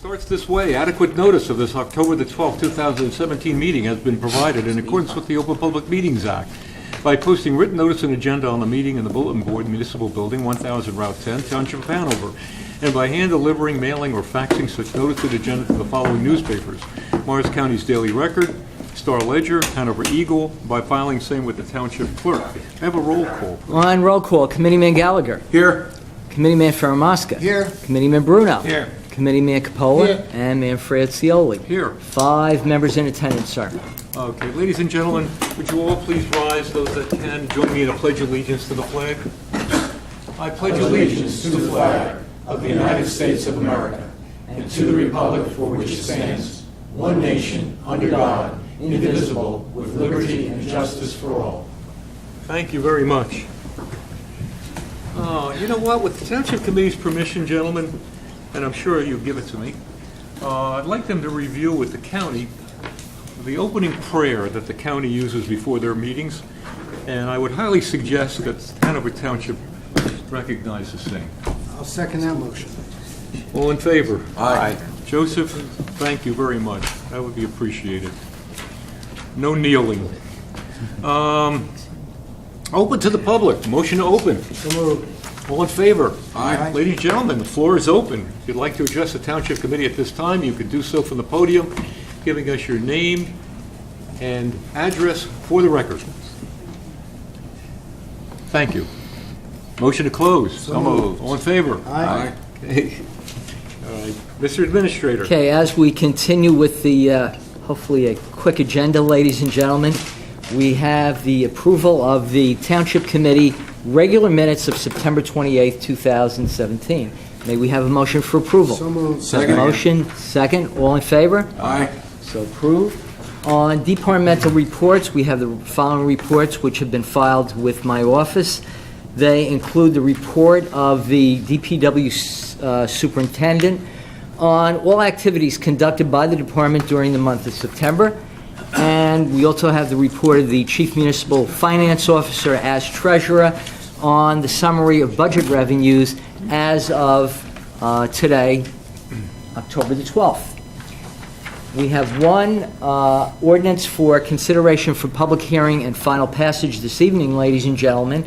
starts this way. Adequate notice of this October the 12th, 2017 meeting has been provided in accordance with the Open Public Meetings Act by posting written notice and agenda on the meeting in the Bulletin Board, Municipal Building, 1000 Route 10, Township of Hanover, and by hand delivering, mailing, or faxing such notice and agenda to the following newspapers: Morris County's Daily Record, Star Ledger, Hanover Eagle, by filing same with the Township Clerk. I have a roll call. On roll call, Committeeman Gallagher. Here. Committeeman Ferramaska. Here. Committeeman Bruno. Here. Committeeman Capola. Here. And Man Frazioli. Here. 5 members in attendance, sir. Okay, ladies and gentlemen, would you all please rise, those that can, join me in a pledge of allegiance to the flag? I pledge allegiance to the flag of the United States of America and to the republic for which it stands, one nation, under God, indivisible, with liberty and justice for all. Thank you very much. You know what, with the Township Committee's permission, gentlemen, and I'm sure you'll give it to me, I'd like them to review with the county the opening prayer that the county uses before their meetings, and I would highly suggest that Hanover Township recognize the same. I'll second that motion. All in favor? Aye. Joseph, thank you very much. That would be appreciated. No kneeling. Open to the public. Motion to open. So moved. All in favor? Aye. Ladies and gentlemen, the floor is open. If you'd like to address the Township Committee at this time, you could do so from the podium, giving us your name and address for the record. Thank you. Motion to close. So moved. All in favor? Aye. Okay. All right. Mr. Administrator. Okay, as we continue with the, hopefully a quick agenda, ladies and gentlemen, we have the approval of the Township Committee regular minutes of September 28th, 2017. May we have a motion for approval? So moved. Second. Motion, second. All in favor? Aye. So approved. On departmental reports, we have the following reports which have been filed with my office. They include the report of the DPW superintendent on all activities conducted by the department during the month of September. And we also have the report of the Chief Municipal Finance Officer as treasurer on the summary of budget revenues as of today, October the 12th. We have one ordinance for consideration for public hearing and final passage this evening, ladies and gentlemen.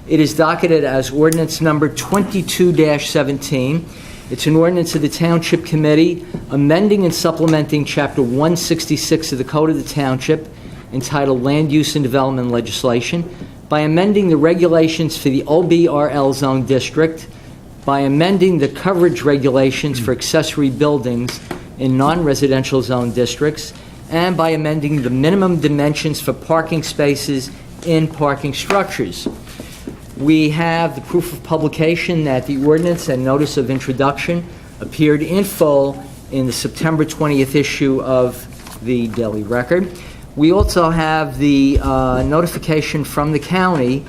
It is docketed as ordinance number 22-17. It's an ordinance of the Township Committee amending and supplementing Chapter 166 of the Code of the Township entitled Land Use and Development Legislation by amending the regulations for the OBRL Zone District, by amending the coverage regulations for accessory buildings in non-residential zone districts, and by amending the minimum dimensions for parking spaces in parking structures. We have the proof of publication that the ordinance and notice of introduction appeared in full in the September 20th issue of the Daily Record. We also have the notification from the county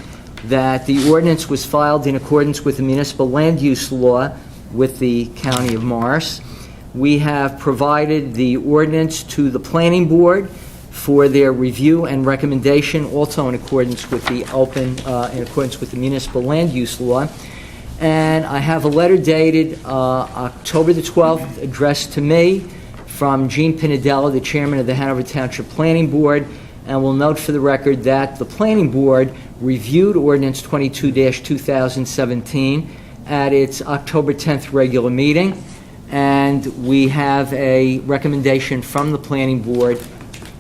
that the ordinance was filed in accordance with the municipal land use law with the County of Morris. We have provided the ordinance to the Planning Board for their review and recommendation, also in accordance with the municipal land use law. And I have a letter dated October the 12th addressed to me from Gene Pinadella, the chairman of the Hanover Township Planning Board, and will note for the record that the Planning Board reviewed Ordinance 22-2017 at its October 10th regular meeting, and we have a recommendation from the Planning Board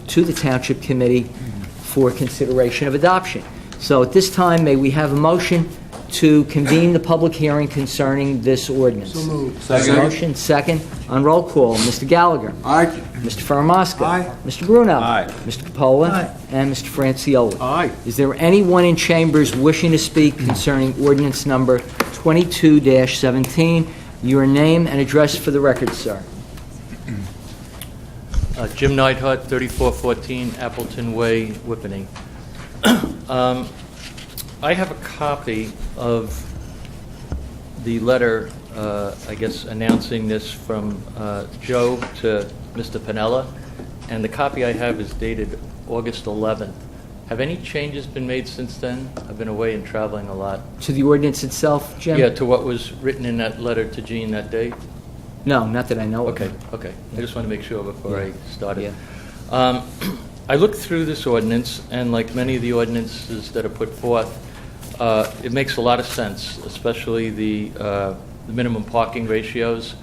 to the Township Committee for consideration of adoption. So at this time, may we have a motion to convene the public hearing concerning this ordinance? So moved. Second. Motion, second. On roll call, Mr. Gallagher. Aye. Mr. Ferramaska. Aye. Mr. Bruno. Aye. Mr. Capola. Aye. And Mr. Francioli. Aye. Is there anyone in chambers wishing to speak concerning ordinance number 22-17? Your name and address for the record, sir. Jim Neidhart, 3414 Appleton Way, Whippany. I have a copy of the letter, I guess, announcing this from Joe to Mr. Piniella, and the copy I have is dated August 11th. Have any changes been made since then? I've been away and traveling a lot. To the ordinance itself, Jim? Yeah, to what was written in that letter to Gene that day? No, not that I know of. Okay. I just want to make sure before I started. Yeah. I looked through this ordinance, and like many of the ordinances that are put forth, it makes a lot of sense, especially the minimum parking ratios.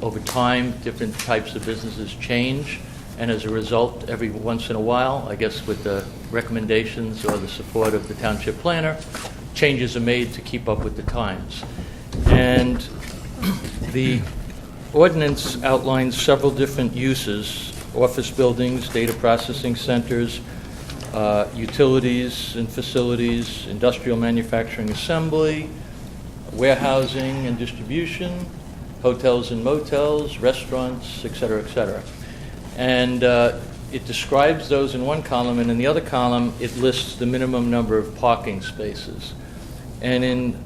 Over time, different types of businesses change, and as a result, every once in a while, I guess with the recommendations or the support of the township planner, changes are made to keep up with the times. And the ordinance outlines several different uses: office buildings, data processing centers, utilities and facilities, industrial manufacturing assembly, warehousing and distribution, hotels and motels, restaurants, et cetera, et cetera. And it describes those in one column, and in the other column, it lists the minimum number of parking spaces. And in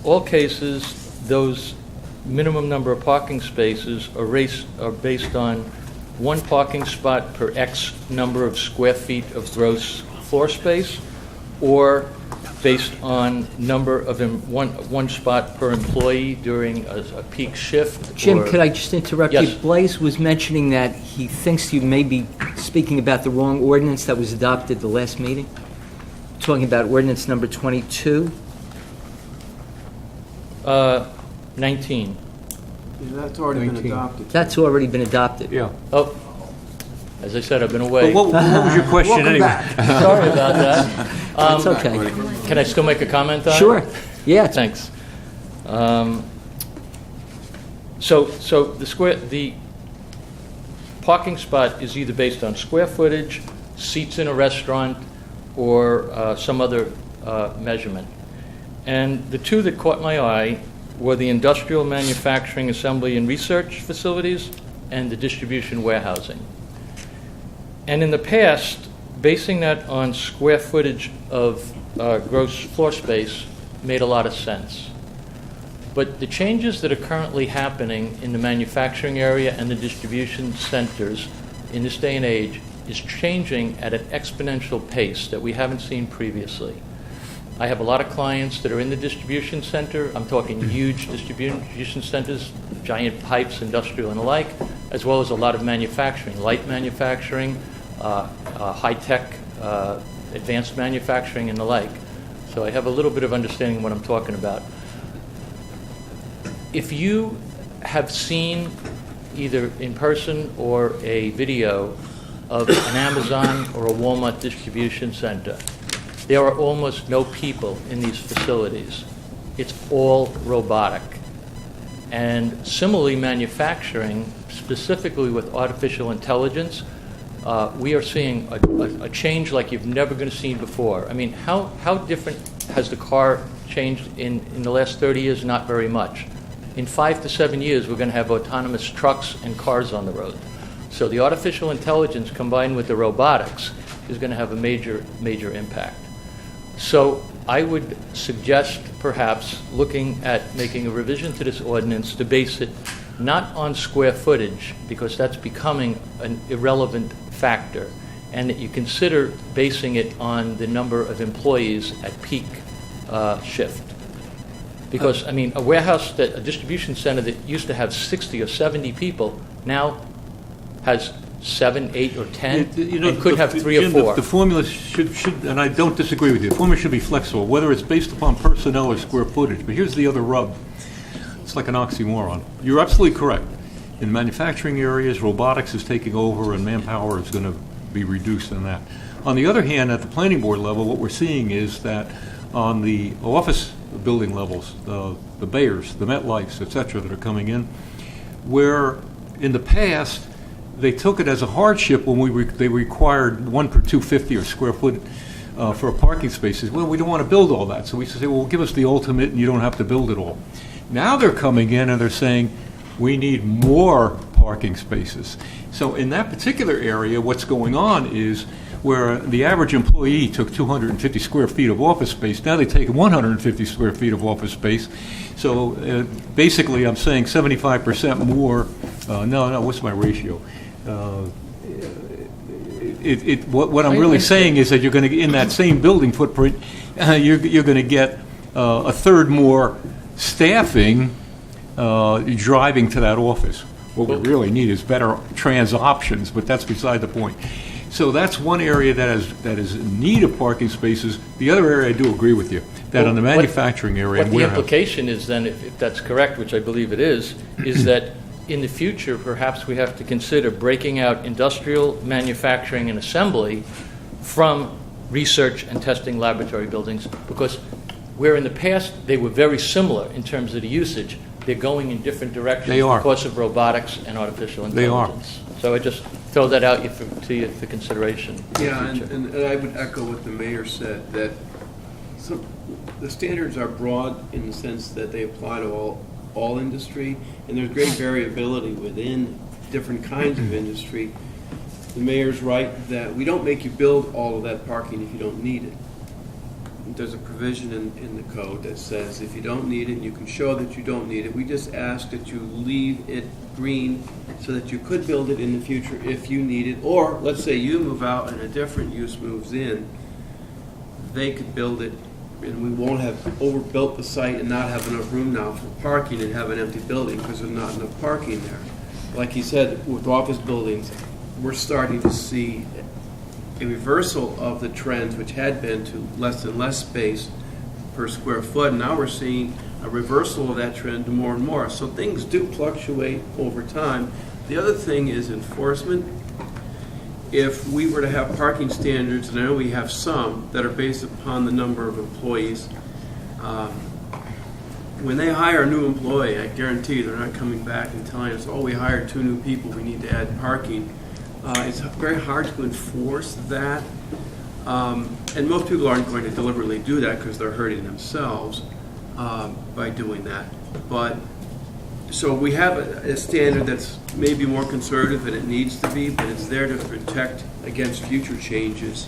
all cases, those minimum number of parking spaces are based on one parking spot per X number of square feet of gross floor space, or based on number of one spot per employee during a peak shift. Jim, or- could I just interrupt you? Yes. Blaise was mentioning that he thinks you may be speaking about the wrong ordinance that was adopted the last meeting, talking about ordinance number 22. 19. That's already been adopted. That's already been adopted. Yeah. Oh, as I said, I've been away. But what was your question Welcome anyway? back. Sorry about that. That's okay. Can I still make a comment on it? Sure. Yeah. Thanks. So the parking spot is either based on square footage, seats in a restaurant, or some other measurement. And the two that caught my eye were the industrial manufacturing, assembly, and research facilities and the distribution warehousing. And in the past, basing that on square footage of gross floor space made a lot of sense. But the changes that are currently happening in the manufacturing area and the distribution centers in this day and age is changing at an exponential pace that we haven't seen previously. I have a lot of clients that are in the distribution center. I'm talking huge distribution centers, giant pipes, industrial and the like, as well as a lot of manufacturing, light manufacturing, high-tech, advanced manufacturing and the like. So I have a little bit of understanding of what I'm talking about. If you have seen either in person or a video of an Amazon or a Walmart distribution center, there are almost no people in these facilities. It's all robotic. And similarly, manufacturing, specifically with artificial intelligence, we are seeing a change like you've never going to see before. I mean, how different has the car changed in the last 30 years? Not very much. In 5 to 7 years, we're going to have autonomous trucks and cars on the road. So the artificial intelligence combined with the robotics is going to have a major impact. So I would suggest perhaps looking at making a revision to this ordinance to base it not on square footage, because that's becoming an irrelevant factor, and that you consider basing it on the number of employees at peak shift. Because, I mean, a distribution center that used to have 60 or 70 people now has 7, 8, or 10, and could have 3 or Jim, 4. The formula should, and I don't disagree with you, the formula should be flexible, whether it's based upon personnel or square footage. But here's the other rub. It's like an oxymoron. You're absolutely correct. In manufacturing areas, robotics is taking over and manpower is going to be reduced in that. On the other hand, at the planning board level, what we're seeing is that on the office building levels, the Bayers, the MetLifes, et cetera, that are coming in, where in the past they took it as a hardship when they required 1 per 250 or square foot for parking spaces. Well, we don't want to build all that. So we say, well, give us the ultimate and you don't have to build it all. Now they're coming in and they're saying, we need more parking spaces. So in that particular area, what's going on is where the average employee took 250 square feet of office space, now they take 150 square feet of office space. So basically, I'm saying 75% more. What's my ratio? What I'm really saying is that you're going to, in that same building footprint, you're going to get a third more staffing driving to that office. What we really need is better trans options, but that's beside the point. So that's one area that is in need of parking spaces. The other area, I do agree with you, that on the manufacturing area and What the warehouse. implication is then, if that's correct, which I believe it is that in the future, perhaps we have to consider breaking out industrial manufacturing and assembly from research and testing laboratory buildings, because where in the past they were very similar in terms of the usage, they're going in different directions They are. because of robotics and artificial They are. intelligence. So I just throw that out to you for consideration. in the Yeah, future. and I would echo what the mayor said, that the standards are broad in the sense that they apply to all industry, and there's great variability within different kinds of industry. The mayor's right that we don't make you build all of that parking if you don't need it. There's a provision in the code that says if you don't need it, you can show that you don't need it. We just ask that you leave it green so that you could build it in the future if you need it. Or, let's say you move out and a different use moves in, they could build it, and we won't have overbuilt the site and not have enough room now for parking and have an empty building because there's not enough parking there. Like he said, with office buildings, we're starting to see a reversal of the trends which had been to less and less space per square foot. Now we're seeing a reversal of that trend to more and more. So things do fluctuate over time. The other thing is enforcement. If we were to have parking standards, and I know we have some, that are based upon the number of employees, when they hire a new employee, I guarantee you they're not coming back and telling us, oh, we hired 2 new people, we need to add parking. It's very hard to enforce that, and most people aren't going to deliberately do that because they're hurting themselves by doing that. But so we have a standard that's maybe more conservative than it needs to be, but it's there to protect against future changes,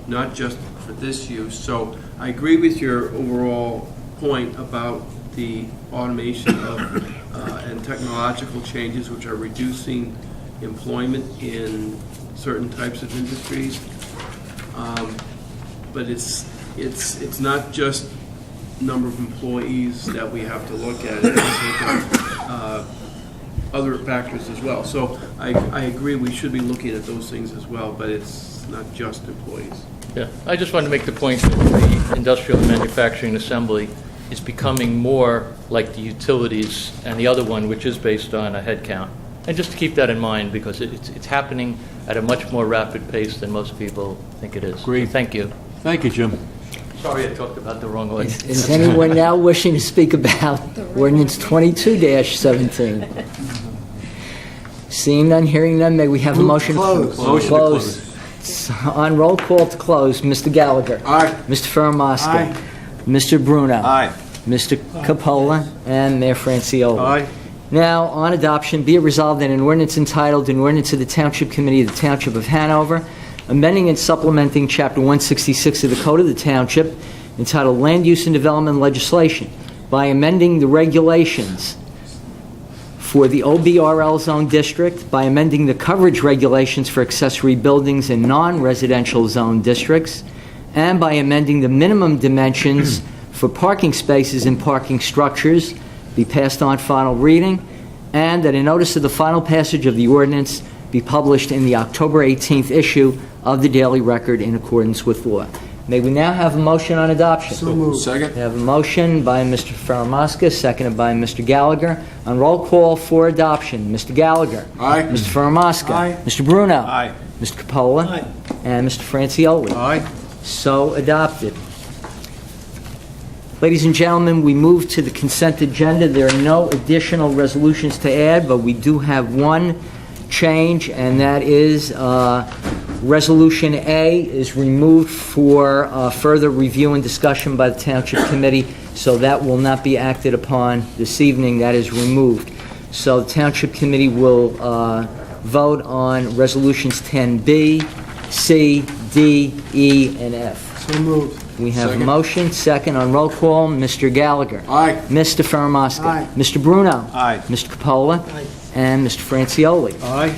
not just for this use. So I agree with your overall point about the automation of and technological changes which are reducing employment in certain types of industries, but it's not just number of employees that we have to look at. It's other factors as well. So I agree we should be looking at those things as well, but it's not just employees. Yeah, I just wanted to make the point that the industrial and manufacturing assembly is becoming more like the utilities and the other one, which is based on a head count. And just to keep that in mind, because it's happening at a much more rapid pace than most people think it is. Agreed. Thank you. Thank you, Jim. Sorry I talked about the wrong one. Is anyone now wishing to speak about ordinance 22-17? Seeing none, hearing none, may we have a motion? Close. Motion to close. On roll call to close, Mr. Gallagher. Aye. Mr. Fermaska. Aye. Mr. Bruno. Aye. Mr. Capola and Mayor Francioli. Aye. Now, on adoption, be it resolved that an ordinance entitled, An Ordinance of the Township Committee of the Township of Hanover, amending and supplementing Chapter 166 of the Code of the Township, entitled Land Use and Development Legislation, by amending the regulations for the OBRL zone district, by amending the coverage regulations for accessory buildings in non-residential zone districts, and by amending the minimum dimensions for parking spaces and parking structures, be passed on final reading, and that a notice of the final passage of the ordinance be published in the October 18th issue of the Daily Record in accordance with law. May we now have a motion on adoption? So moved. Second. We have a motion by Mr. Fermaska, seconded by Mr. Gallagher. On roll call for adoption, Mr. Gallagher. Aye. Mr. Fermaska. Aye. Mr. Bruno. Aye. Mr. Capola. Aye. And Mr. Francioli. Aye. So adopted. Ladies and gentlemen, we move to the consent agenda. There are no additional resolutions to add, but we do have one change, and that is Resolution A is removed for further review and discussion by the Township Committee, so that will not be acted upon this evening. That is removed. So the Township Committee will vote on Resolutions 10B, C, D, E, and F. So moved. We have a Second. motion, second on roll call, Mr. Gallagher. Aye. Mr. Fermaska. Aye. Mr. Bruno. Aye. Mr. Capola. And Mr. Francioli. Aye.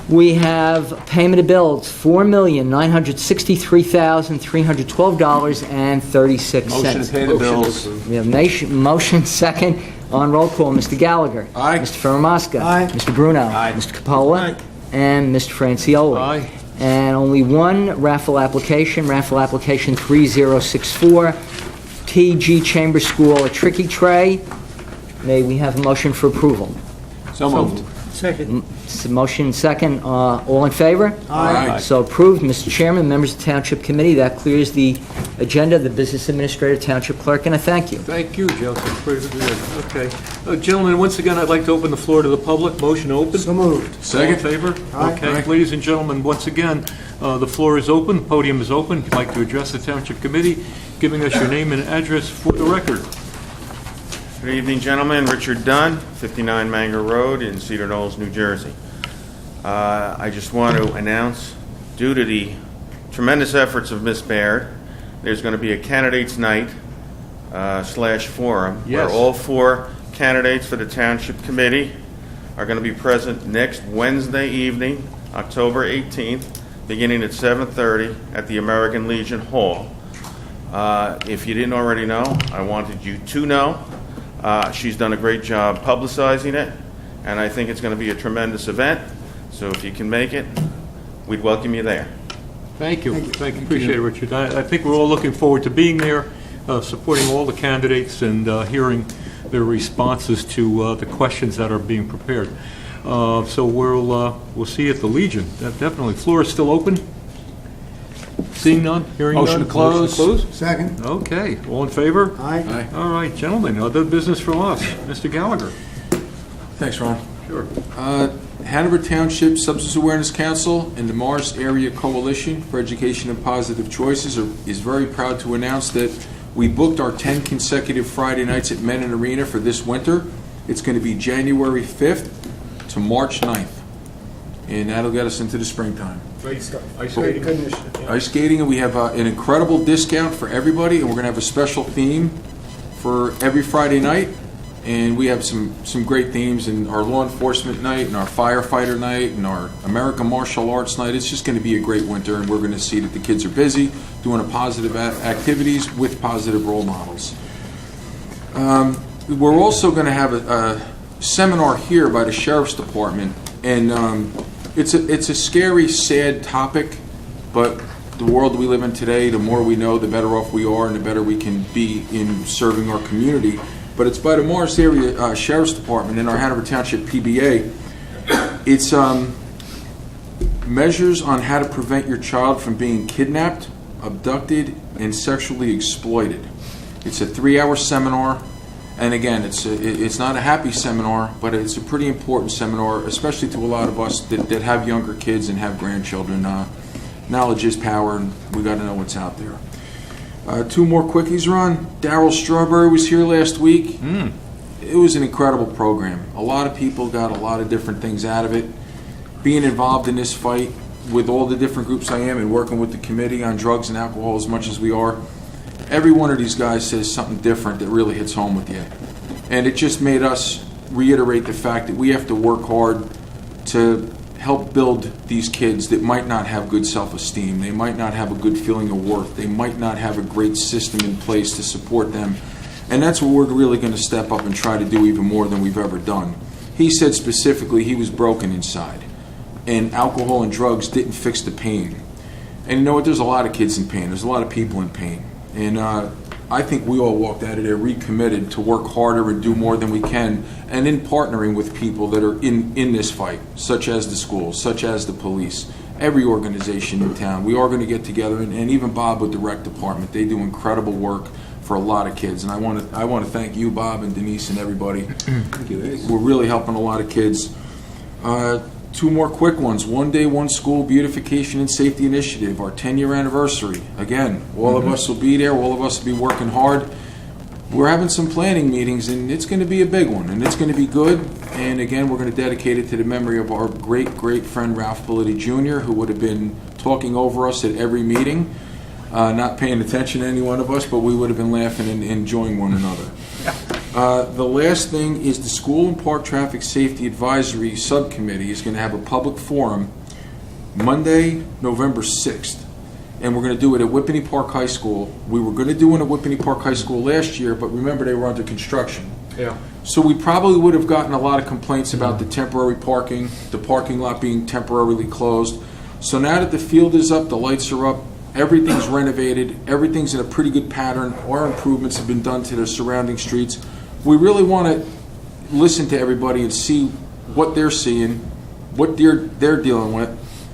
We have payment of bills, $4,963,312.36. Motion to pay the bills. We have motion second On roll call, Mr. Gallagher. Aye. Mr. Ferramaska. Aye. Mr. Bruno. Aye. Mr. Capola. Aye. And Mr. Francioli. Aye. And only one raffle application 3064, TG Chamber School, a tricky tray. May we have a motion for approval? So moved. Second. Motion second. All in favor? Aye. So approved. Mr. Chairman, members of the Township Committee, that clears the agenda of the Business Administrator, Township Clerk, and I thank you. Thank you, Joseph. Pretty good. Okay. Gentlemen, once again, I'd like to open the floor to the public. Motion open. So moved. All in favor? Aye. Okay. Aye. Ladies and gentlemen, once again, the floor is open, the podium is open. If you'd like to address the Township Committee, giving us your name and address for the record. Good evening, gentlemen. Richard Dunn, 59 Manger Road in Cedar Knolls, New Jersey. I just want to announce, due to the tremendous efforts of Ms. Baird, there's going to be a candidates' night / forum Yes. where all 4 candidates for the Township Committee are going to be present next Wednesday evening, October 18th, beginning at 7:30 at the American Legion Hall. If you didn't already know, I wanted you to know. She's done a great job publicizing it, and I think it's going to be a tremendous event. So if you can make it, we'd welcome you there. Thank you. Thank you. Appreciate it, Richard. I think we're all looking forward to being there, supporting all the candidates and hearing their responses to the questions that are being prepared. So we'll see you at the Legion. Definitely. Floor is still open. Seeing none, hearing none. Motion to close. Second. Okay. All in favor? Aye. All right, gentlemen. Other business from us. Mr. Gallagher. Thanks, Ron. Sure. Hanover Township Substance Awareness Council and the Morris Area Coalition for Education and Positive Choices is very proud to announce that we booked our 10 consecutive Friday nights at Menon Arena for this winter. It's going to be January 5th to March 9th, and that'll get us into the springtime. Ice Good skating. initiative. Ice skating, and we have an incredible discount for everybody, and we're going to have a special theme for every Friday night. And we have some great themes in our law enforcement night and our firefighter night and our American martial arts night. It's just going to be a great winter, and we're going to see that the kids are busy doing a positive activities with positive role models. We're also going to have a seminar here by the Sheriff's Department, and it's a scary, sad topic, but the world we live in today, the more we know, the better off we are and the better we can be in serving our community. But it's by the Morris Area Sheriff's Department and our Hanover Township PBA. It's measures on how to prevent your child from being kidnapped, abducted, and sexually exploited. It's a 3-hour seminar, and again, it's not a happy seminar, but it's a pretty important seminar, especially to a lot of us that have younger kids and have grandchildren. Knowledge is power, and we got to know what's out there. 2 more quickies, Ron. Darryl Strawberry was here last week. It was an incredible program. A lot of people got a lot of different things out of it. Being involved in this fight with all the different groups I am and working with the committee on drugs and alcohol as much as we are, every one of these guys says something different that really hits home with you. And it just made us reiterate the fact that we have to work hard to help build these kids that might not have good self-esteem. They might not have a good feeling of worth. They might not have a great system in place to support them. And that's what we're really going to step up and try to do even more than we've ever done. He said specifically he was broken inside, and alcohol and drugs didn't fix the pain. And you know what? There's a lot of kids in pain. There's a lot of people in pain. And I think we all walked out of there recommitted to work harder and do more than we can, and in partnering with people that are in this fight, such as the schools, such as the police, every organization in town. We are going to get together, and even Bob with the rec department. They do incredible work for a lot of kids, and I want to thank you, Bob, and Denise, and everybody. Thank you. We're really helping a lot of kids. 2 more quick ones. One Day, One School Beautification and Safety Initiative, our 10-year anniversary. Again, all of us will be there. All of us will be working hard. We're having some planning meetings, and it's going to be a big one, and it's going to be good. And again, we're going to dedicate it to the memory of our great, great friend Ralph Bellitti Jr., who would have been talking over us at every meeting, not paying attention to any one of us, but we would have been laughing and enjoying one another. The last thing is the School and Park Traffic Safety Advisory Subcommittee is going to have a public forum Monday, November 6th. And we're going to do it at Whippany Park High School. We were going to do it at Whippany Park High School last year, but remember they were under construction. Yeah. So we probably would have gotten a lot of complaints about the temporary parking, the parking lot being temporarily closed. So now that the field is up, the lights are up, everything's renovated, everything's in a pretty good pattern, our improvements have been done to the surrounding streets. We really want to listen to everybody and see what they're seeing, what they're dealing with,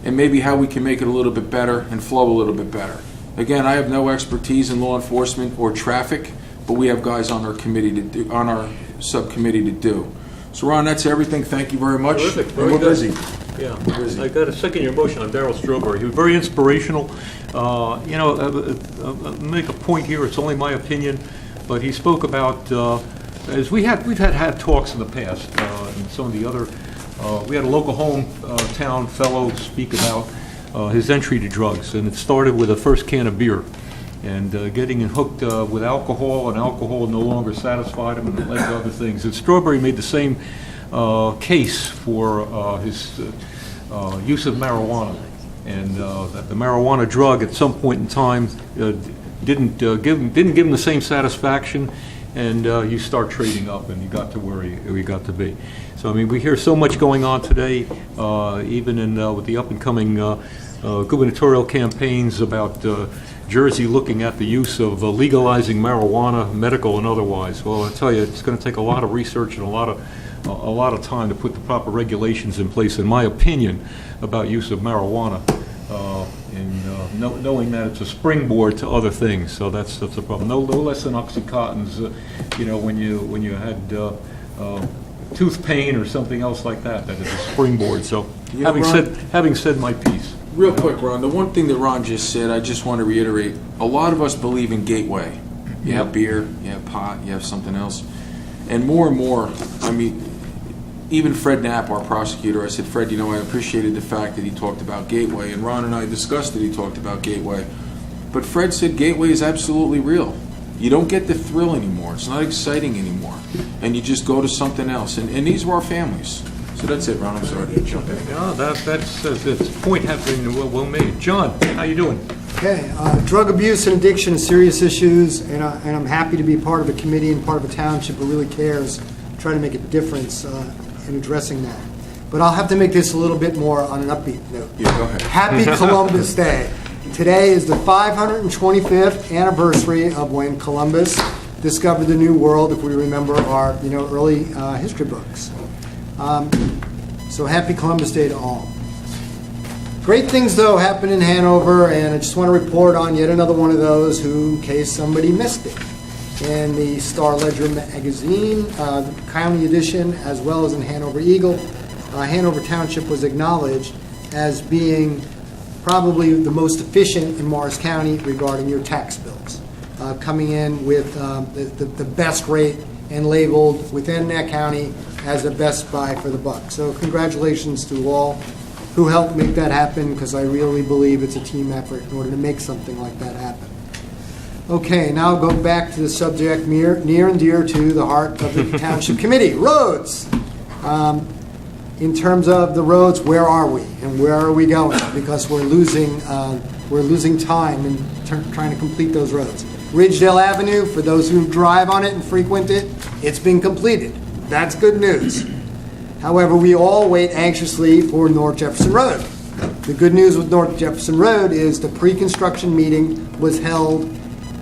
and maybe how we can make it a little bit better and flow a little bit better. Again, I have no expertise in law enforcement or traffic, but we have guys on our committee to do, on our subcommittee to do. So Ron, that's everything. Thank you very much. Terrific. And Very we're good. busy. Yeah, busy. I got to second your motion on Darryl Strawberry. He was very inspirational. Make a point here, it's only my opinion, but he spoke about, as we've had talks in the past, and some of the other, we had a local hometown fellow speak about his entry to drugs, and it started with a first can of beer. And getting hooked with alcohol, and alcohol no longer satisfied him, and it led to other things. And Strawberry made the same case for his use of marijuana, and that the marijuana drug at some point in time didn't give him the same satisfaction, and you start trading up, and you got to where you got to be. So I mean, we hear so much going on today, even in with the up and coming gubernatorial campaigns about Jersey looking at the use of legalizing marijuana, medical and otherwise. Well, I tell you, it's going to take a lot of research and a lot of time to put the proper regulations in place, in my opinion, about use of marijuana, and knowing that it's a springboard to other things. So that's a problem. No less than OxyContin's, when you had tooth pain or something else like that is a springboard. So Yeah, having said my piece. Real quick, Ron, the one thing that Ron just said, I just want to reiterate, a lot of us believe in gateway. You have beer, you have pot, you have something else. And more, I mean, even Fred Knapp, our prosecutor, I said, Fred, I appreciated the fact that he talked about gateway, and Ron and I discussed that he talked about gateway. But Fred said gateway is absolutely real. You don't get the thrill anymore. It's not exciting anymore. And you just go to something else. And these were our families. So that's it, Ron. I'm sorry to jump in. No, that's point has been well made. John, how you doing? Okay, drug abuse and addiction, serious issues, and I'm happy to be part of a committee and part of a township who really cares, trying to make a difference in addressing that. But I'll have to make this a little bit more on an upbeat note. Yeah, go ahead. Happy Columbus Day. Today is the 525th anniversary of when Columbus discovered the New World, if we remember our early history books. So happy Columbus Day to all. Great things, though, happen in Hanover, and I just want to report on yet another one of those in case somebody missed it. In the Star Ledger magazine, the county edition, as well as in Hanover Eagle, Hanover Township was acknowledged as being probably the most efficient in Morris County regarding your tax bills, coming in with the best rate and labeled within that county as the best buy for the buck. So congratulations to all who helped make that happen, because I really believe it's a team effort in order to make something like that happen. Okay, now go back to the subject near and dear to the heart of the Township Committee, roads. In terms of the roads, where are we and where are we going? Because we're losing time in trying to complete those roads. Ridgedale Avenue, for those who drive on it and frequent it, it's been completed. That's good news. However, we all wait anxiously for North Jefferson Road. The good news with North Jefferson Road is the pre-construction meeting was held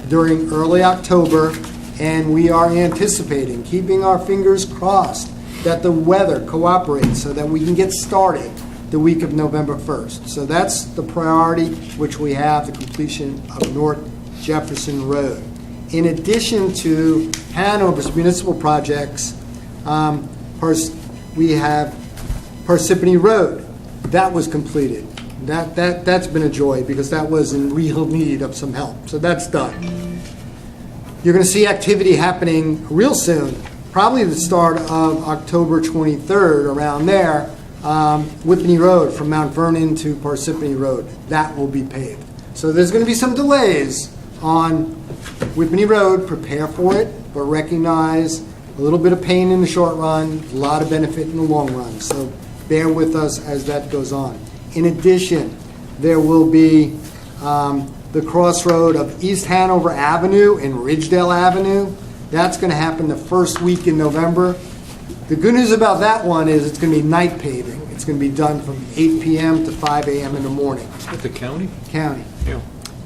during early October, and we are anticipating, keeping our fingers crossed, that the weather cooperates so that we can get started the week of November 1st. So that's the priority which we have, the completion of North Jefferson Road. In addition to Hanover's municipal projects, we have Parsippany Road. That was completed. That's been a joy, because that was in real need of some help. So that's done. You're going to see activity happening real soon, probably the start of October 23rd, around there, Whippany Road from Mount Vernon to Parsippany Road. That will be paved. So there's going to be some delays on Whippany Road. Prepare for it, but recognize a little bit of pain in the short run, a lot of benefit in the long run. So bear with us as that goes on. In addition, there will be the crossroad of East Hanover Avenue and Ridgedale Avenue. That's going to happen the first week in November. The good news about that one is it's going to be night paving. It's going to be done from 8 p.m. to 5 a.m. in the morning. At the county? County. Yeah.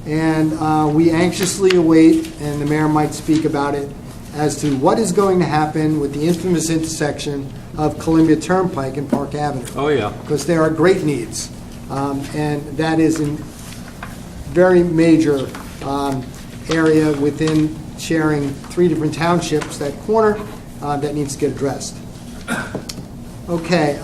And we anxiously await, and the mayor might speak about it, as to what is going to happen with the infamous intersection of Columbia Turnpike and Park Avenue. Oh, yeah. Because there are great needs. And that is a very major area within sharing 3 different townships, that corner, that needs to get addressed. Okay,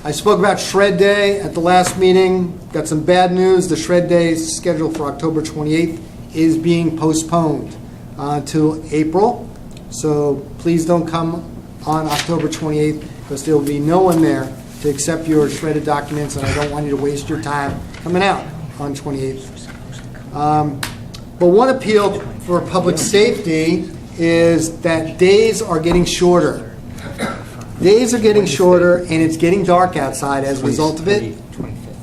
I spoke about Shred Day at the last meeting. Got some bad news. The Shred Day scheduled for October 28th is being postponed until April. So please don't come on October 28th because there will be no one there to accept your shredded documents, and I don't want you to waste your time coming out on 28th. But one appeal for public safety is that days are getting shorter. Days are getting shorter, and it's getting dark outside as a result of it.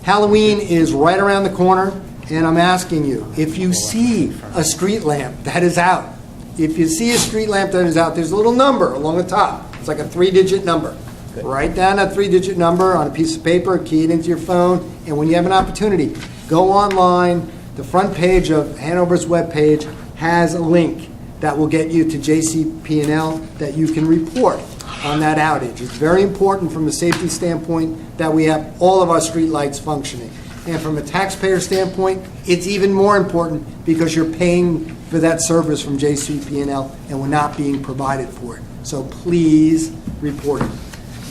Halloween is right around the corner, and I'm asking you, if you see a street lamp that is out, if you see a street lamp that is out, there's a little number along the top. It's like a 3-digit number. Write down that 3-digit number on a piece of paper, key it into your phone, and when you have an opportunity, go online. The front page of Hanover's webpage has a link that will get you to JCP&L that you can report on that outage. It's very important from a safety standpoint that we have all of our street lights functioning. And from a taxpayer standpoint, it's even more important because you're paying for that service from JCP&L and we're not being provided for it. So please report it.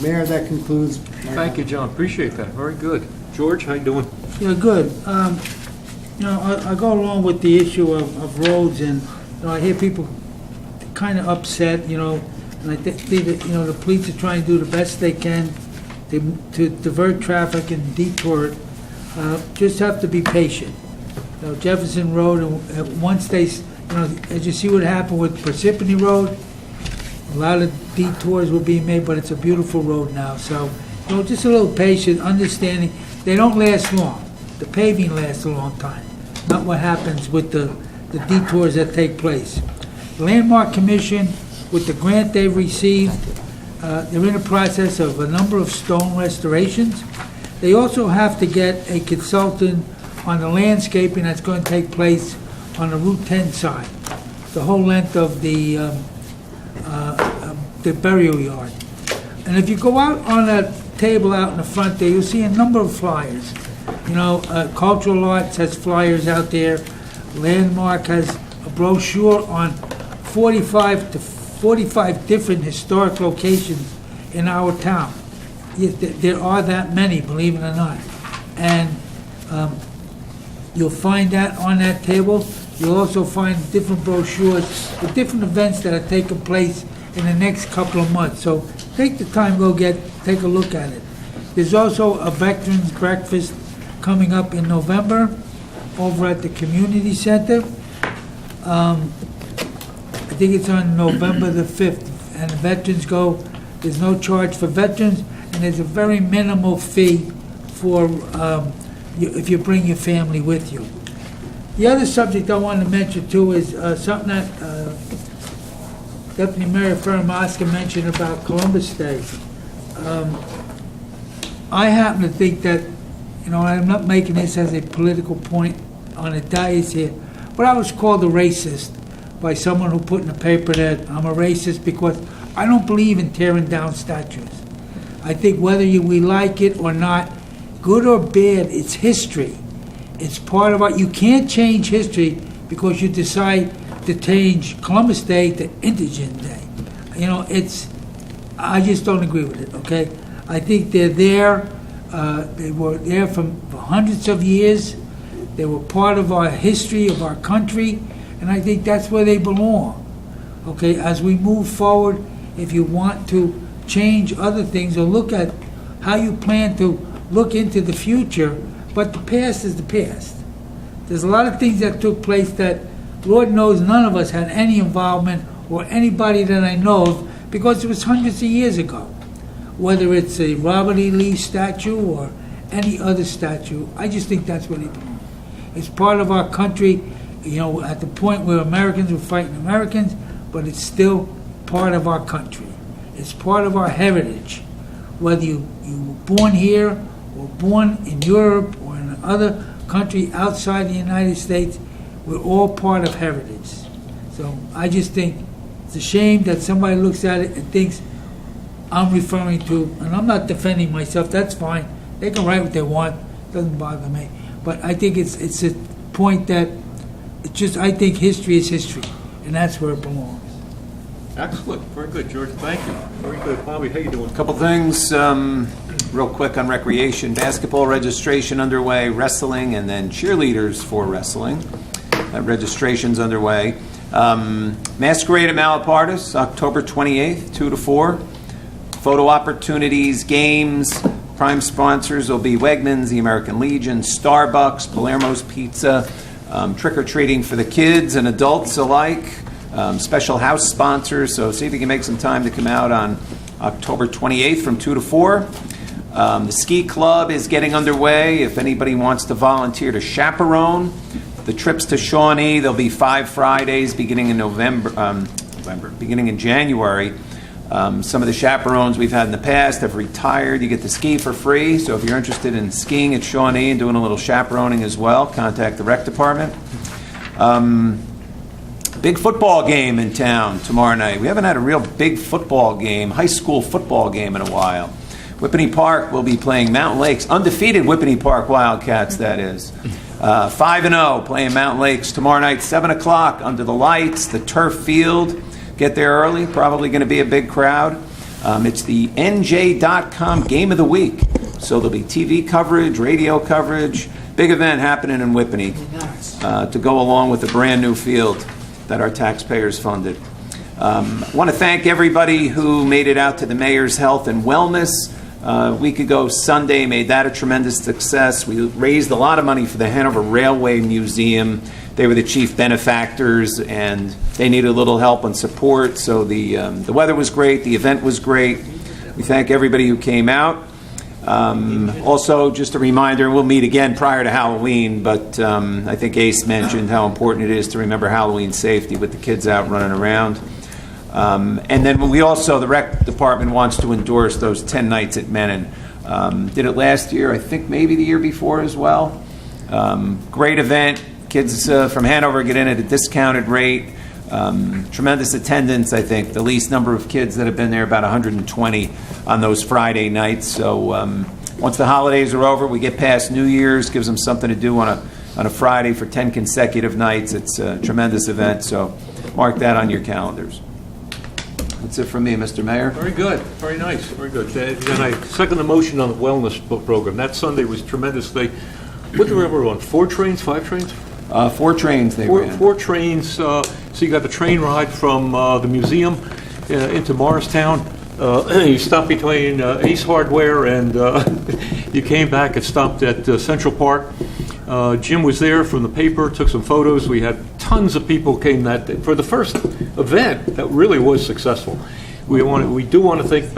Mayor, that concludes. Thank you, John. Appreciate that. Very good. George, how you doing? Yeah, good. I go along with the issue of roads, and I hear people kind of upset, and I think that, the police are trying to do the best they can to divert traffic and detour it. Just have to be patient. Jefferson Road, and once they, as you see what happened with Parsippany Road, a lot of detours were being made, but it's a beautiful road now. So, just a little patient, understanding. They don't last long. The paving lasts a long time, not what happens with the detours that take place. The Landmark Commission, with the grant they've received, they're in the process of a number of stone restorations. They also have to get a consultant on the landscaping that's going to take place on the Route 10 side, the whole length of the burial yard. And if you go out on that table out in the front there, you'll see a number of flyers. Cultural Arts has flyers out there. Landmark has a brochure on 45 different historic locations in our town. There are that many, believe it or not. And you'll find that on that table. You'll also find different brochures with different events that are taking place in the next couple of months. So take the time, take a look at it. There's also a Veterans Breakfast coming up in November over at the Community Center. I think it's on November the 5th, and the veterans go. There's no charge for veterans, and there's a very minimal fee for if you bring your family with you. The other subject I wanted to mention too is something that Deputy Mayor Fermaska mentioned about Columbus Day. I happen to think that, I'm not making this as a political point on a dais here, but I was called a racist by someone who put in the paper that I'm a racist because I don't believe in tearing down statues. I think whether we like it or not, good or bad, it's history. It's part of you can't change history because you decide to change Columbus Day to Indigent Day. I just don't agree with it, okay? I think they're there. They were there for hundreds of years. They were part of our history, of our country, and I think that's where they belong. Okay, as we move forward, if you want to change other things or look at how you plan to look into the future, but the past is the past. There's a lot of things that took place that, Lord knows, none of us had any involvement or anybody that I know of because it was hundreds of years ago. Whether it's a Robert E. Lee statue or any other statue, I just think that's where they belong. It's part of our country, at the point where Americans were fighting Americans, but it's still part of our country. It's part of our heritage. Whether you were born here or born in Europe or in another country outside the United States, we're all part of heritage. So I just think it's a shame that somebody looks at it and thinks I'm referring to, and I'm not defending myself, that's fine. They can write what they want, doesn't bother me. But I think it's a point that, I think history is history, and that's where it belongs. Excellent, very good, George, thank you. Very good. Bobby, how you doing? Couple things, real quick on recreation. Basketball registration underway, wrestling, and then cheerleaders for wrestling. That registration's underway. Masquerade at Malapartis, October 28th, 2 to 4. Photo opportunities, games. Prime sponsors will be Wegmans, the American Legion, Starbucks, Palermo's Pizza, trick-or-treating for the kids and adults alike. Special house sponsors, so see if you can make some time to come out on October 28th from 2 to 4. The ski club is getting underway. If anybody wants to volunteer to chaperone, the trips to Shawnee, there'll be 5 Fridays beginning in beginning in January. Some of the chaperones we've had in the past have retired. You get to ski for free, so if you're interested in skiing at Shawnee and doing a little chaperoning as well, contact the rec department. Big football game in town tomorrow night. We haven't had a real big football game, high school football game in a while. Whippany Park will be playing Mountain Lakes, undefeated Whippany Park Wildcats, that is. 5-0 playing Mountain Lakes tomorrow night, 7 o'clock under the lights, the turf field. Get there early, probably going to be a big crowd. It's the NJ.com Game of the Week. So there'll be TV coverage, radio coverage, big event happening in Whippany to go along with the brand new field that our taxpayers funded. I want to thank everybody who made it out to the Mayor's Health and Wellness. A week ago Sunday, made that a tremendous success. We raised a lot of money for the Hanover Railway Museum. They were the chief benefactors, and they needed a little help and support. So the weather was great. The event was great. We thank everybody who came out. Also, just a reminder, we'll meet again prior to Halloween, but I think Ace mentioned how important it is to remember Halloween safety with the kids out running around. And then we also, the rec department wants to endorse those 10 nights at Menon. Did it last year, I think maybe the year before as well. Great event. Kids from Hanover get in at a discounted rate. Tremendous attendance, I think. The least number of kids that have been there, about 120 on those Friday nights. So once the holidays are over, we get past New Year's, gives them something to do on a Friday for 10 consecutive nights. It's a tremendous event, so mark that on your calendars. That's it from me, Mr. Mayor. Very good, very nice, very good. And I second the motion on the wellness program. That Sunday was tremendous. What did we ever run? 4 trains, 5 trains? 4 trains they ran. 4 trains. So you got the train ride from the museum into Morristown. You stopped between Ace Hardware and you came back and stopped at Central Park. Jim was there from the paper, took some photos. We had tons of people came that day. For the first event, that really was successful. We do want to thank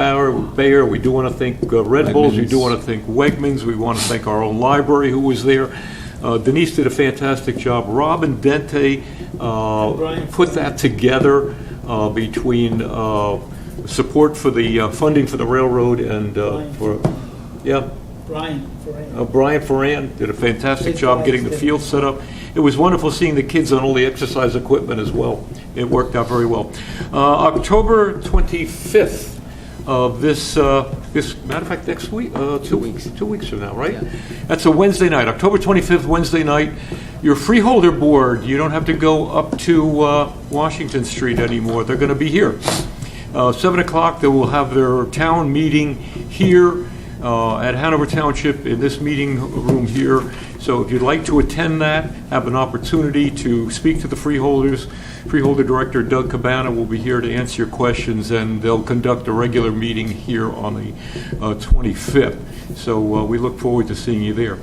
Bayer. We do want to thank Red Bulls. We do want to thank Wegmans. We want to thank our own library who was there. Denise did a fantastic job. Robin Dente put that together between support for the funding for the railroad and Brian Ferran did a fantastic job getting the field set up. It was wonderful seeing the kids on all the exercise equipment as well. It worked out very well. October 25th of this matter of fact, next week, 2 weeks from now, right? Yeah. That's a Wednesday night, October 25th, Wednesday night. Your freeholder board, you don't have to go up to Washington Street anymore. They're going to be here. 7 o'clock, they will have their town meeting here at Hanover Township in this meeting room here. So if you'd like to attend that, have an opportunity to speak to the freeholders, Freeholder Director Doug Cabana will be here to answer your questions, and they'll conduct a regular meeting here on the 25th. So we look forward to seeing you there.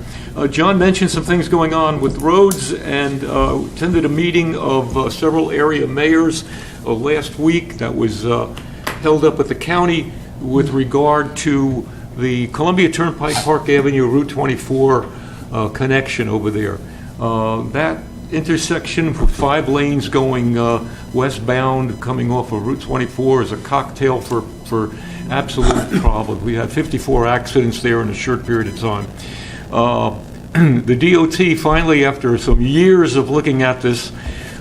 John mentioned some things going on with roads and attended a meeting of several area mayors last week that was held up at the county with regard to the Columbia Turnpike, Park Avenue, Route 24 connection over there. That intersection with 5 lanes going westbound, coming off of Route 24 is a cocktail for absolute problems. We had 54 accidents there in a short period of time. The DOT finally, after some years of looking at this,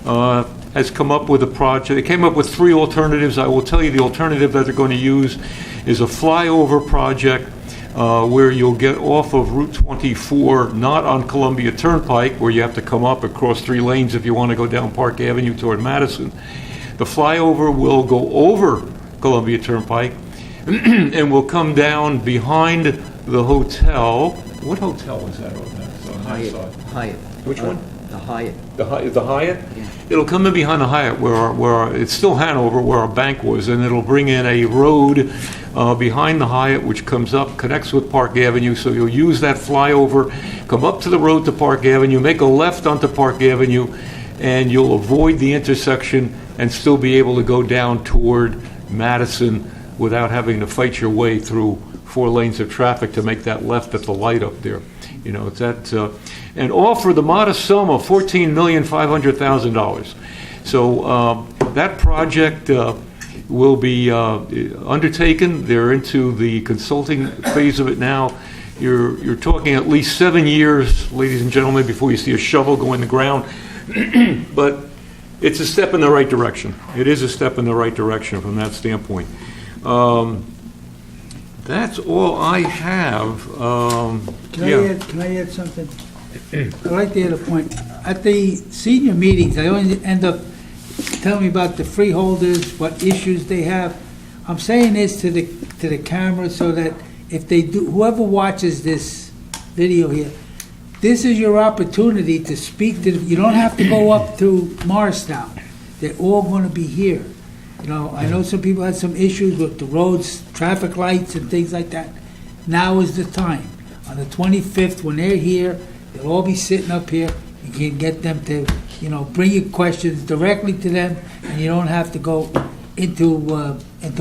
has come up with a project. They came up with 3 alternatives. I will tell you the alternative that they're going to use is a flyover project where you'll get off of Route 24, not on Columbia Turnpike, where you have to come up across 3 lanes if you want to go down Park Avenue toward Madison. The flyover will go over Columbia Turnpike and will come down behind the hotel. What hotel is that on that? Hyatt. Which one? The Hyatt. The Hyatt? Yeah. It'll come in behind the Hyatt where it's still Hanover, where our bank was, and it'll bring in a road behind the Hyatt, which comes up, connects with Park Avenue, so you'll use that flyover, come up to the road to Park Avenue, make a left onto Park Avenue, and you'll avoid the intersection and still be able to go down toward Madison without having to fight your way through 4 lanes of traffic to make that left at the light up there. You know, it's that, and all for the modest sum of $14,500,000. So that project will be undertaken. They're into the consulting phase of it now. You're talking at least 7 years, ladies and gentlemen, before you see a shovel go in the ground. But it's a step in the right direction. It is a step in the right direction from that standpoint. That's all I have. Can I add something? I'd like to add a point. At the senior meetings, I always end up telling me about the freeholders, what issues they have. I'm saying this to the camera so that if they do, whoever watches this video here, this is your opportunity to speak to, you don't have to go up to Morristown. They're all going to be here. You know, I know some people had some issues with the roads, traffic lights and things like that. Now is the time. On the 25th, when they're here, they'll all be sitting up here. You can get them to, you know, bring your questions directly to them, and you don't have to go into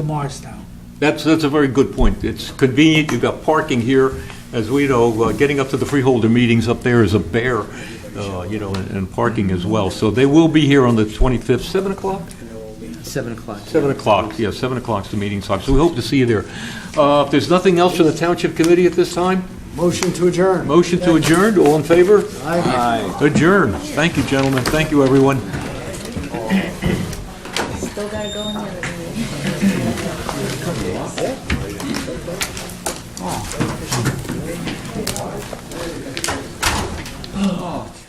Morristown. That's a very good point. It's convenient. You've got parking here. As we know, getting up to the freeholder meetings up there is a bear, you know, and parking as well. So they will be here on the 25th, 7 o'clock? 7 o'clock. 7 o'clock, yeah, 7 o'clock's the meeting time. So we hope to see you there. If there's nothing else from the Township Committee at this time, Motion to adjourn. motion to adjourn. All in favor? Aye. Adjourn. Thank you, gentlemen. Thank you, everyone. Still gotta go in the other meeting.